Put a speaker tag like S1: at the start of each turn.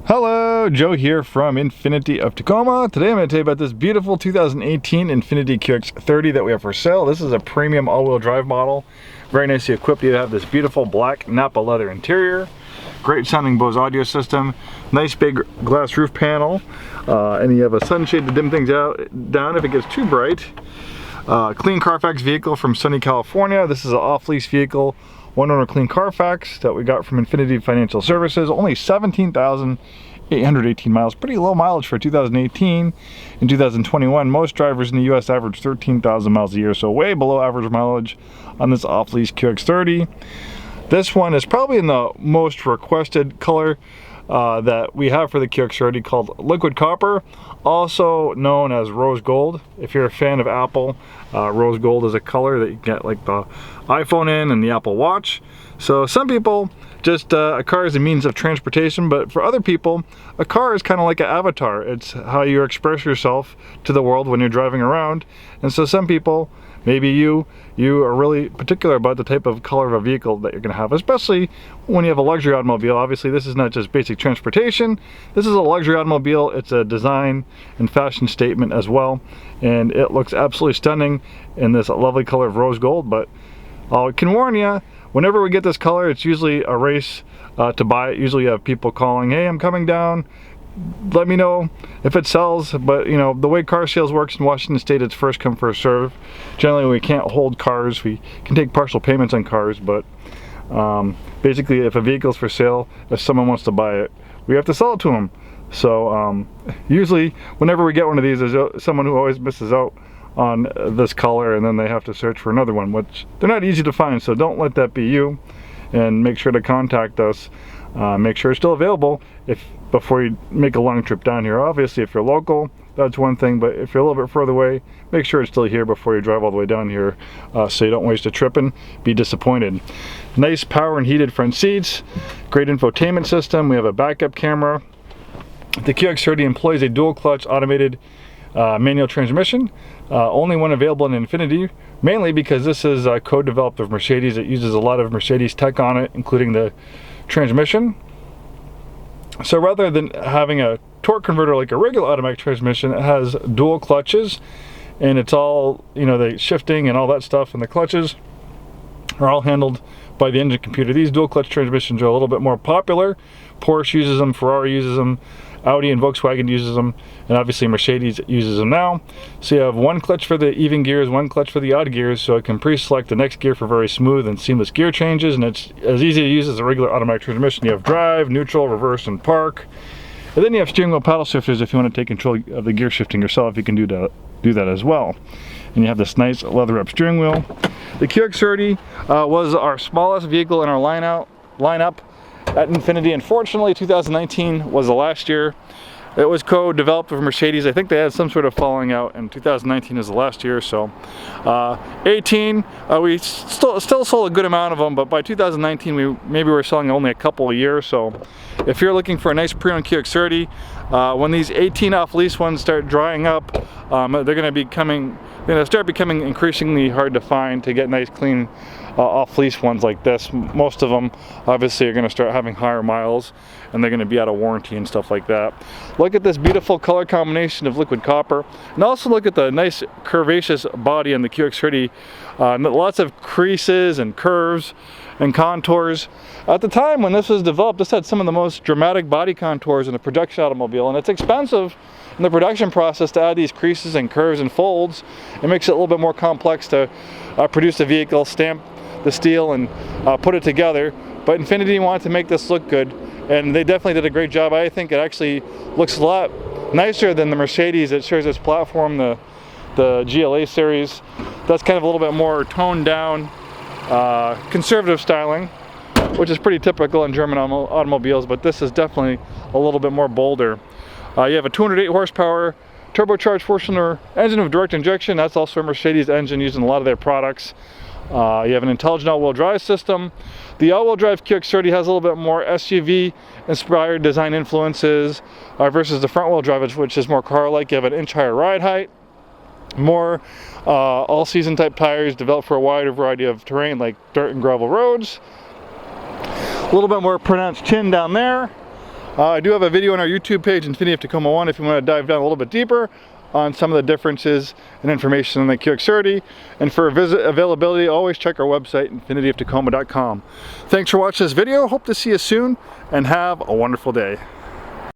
S1: Hello, Joe here from Infiniti of Tacoma. Today I'm going to tell you about this beautiful 2018 Infiniti QX30 that we have for sale. This is a premium all-wheel drive model. Very nicely equipped. You have this beautiful black Napa leather interior, great sounding Bose audio system, nice big glass roof panel, and you have a sunshade to dim things down if it gets too bright. Clean Carfax vehicle from sunny California. This is an off-lease vehicle. One owner clean Carfax that we got from Infiniti Financial Services. Only 17,818 miles. Pretty low mileage for 2018. In 2021, most drivers in the US average 13,000 miles a year, so way below average mileage on this off-lease QX30. This one is probably in the most requested color that we have for the QX30, called liquid copper, also known as rose gold. If you're a fan of Apple, rose gold is a color that you get like the iPhone in and the Apple Watch. So some people just a car is a means of transportation, but for other people a car is kind of like an avatar. It's how you express yourself to the world when you're driving around. And so some people, maybe you are really particular about the type of color of a vehicle that you're going to have, especially when you have a luxury automobile. Obviously this is not just basic transportation, this is a luxury automobile. It's a design and fashion statement as well, and it looks absolutely stunning in this lovely color of rose gold. But I can warn you, whenever we get this color, it's usually a race to buy it. Usually you have people calling, hey, I'm coming down, let me know if it sells. But you know, the way car sales works in Washington State, it's first come first serve. Generally we can't hold cars. We can take partial payments on cars, but basically if a vehicle's for sale, if someone wants to buy it, we have to sell it to them. So usually whenever we get one of these, there's someone who always misses out on this color, and then they have to search for another one, which they're not easy to find. So don't let that be you, and make sure to contact us. Make sure it's still available before you make a long trip down here. Obviously if you're local, that's one thing, but if you're a little bit further away, make sure it's still here before you drive all the way down here, so you don't waste a trip and be disappointed. Nice power and heated front seats, great infotainment system. We have a backup camera. The QX30 employs a dual clutch automated manual transmission, only one available in Infiniti, mainly because this is co-developed with Mercedes. It uses a lot of Mercedes tech on it, including the transmission. So rather than having a torque converter like a regular automatic transmission, it has dual clutches, and it's all, you know, the shifting and all that stuff, and the clutches are all handled by the engine computer. These dual clutch transmissions are a little bit more popular. Porsche uses them, Ferrari uses them, Audi and Volkswagen uses them, and obviously Mercedes uses them now. So you have one clutch for the even gears, one clutch for the odd gears, so it can pre-select the next gear for very smooth and seamless gear changes, and it's as easy to use as a regular automatic transmission. You have drive, neutral, reverse, and park. And then you have steering wheel paddle shifters. If you want to take control of the gear shifting yourself, you can do that as well. And you have this nice leather up steering wheel. The QX30 was our smallest vehicle in our lineup at Infiniti. Unfortunately, 2019 was the last year. It was co-developed with Mercedes. I think they had some sort of falling out, and 2019 is the last year. So 18, we still sold a good amount of them, but by 2019 we were selling only a couple a year. So if you're looking for a nice pre-owned QX30, when these 18 off-lease ones start drying up, they're going to start becoming increasingly hard to find, to get nice clean off-lease ones like this. Most of them obviously are going to start having higher miles, and they're going to be out of warranty and stuff like that. Look at this beautiful color combination of liquid copper, and also look at the nice curvaceous body on the QX30. Lots of creases and curves and contours. At the time when this was developed, this had some of the most dramatic body contours in a production automobile, and it's expensive in the production process to add these creases and curves and folds. It makes it a little bit more complex to produce a vehicle, stamp the steel, and put it together. But Infiniti wanted to make this look good, and they definitely did a great job. I think it actually looks a lot nicer than the Mercedes that shares its platform, the GLA series. That's kind of a little bit more toned down, conservative styling, which is pretty typical in German automobiles, but this is definitely a little bit more bolder. You have a 208 horsepower turbocharged four-cylinder engine with direct injection. That's also a Mercedes engine used in a lot of their products. You have an intelligent all-wheel drive system. The all-wheel drive QX30 has a little bit more SUV-inspired design influences versus the front-wheel drive, which is more car-like. You have an inch higher ride height, more all-season type tires developed for a wider variety of terrain like dirt and gravel roads. A little bit more pronounced chin down there. I do have a video on our YouTube page, Infiniti of Tacoma 1, if you want to dive down a little bit deeper on some of the differences and information on the QX30. And for availability, always check our website, infinitioftacoma.com. Thanks for watching this video. Hope to see you soon, and have a wonderful day.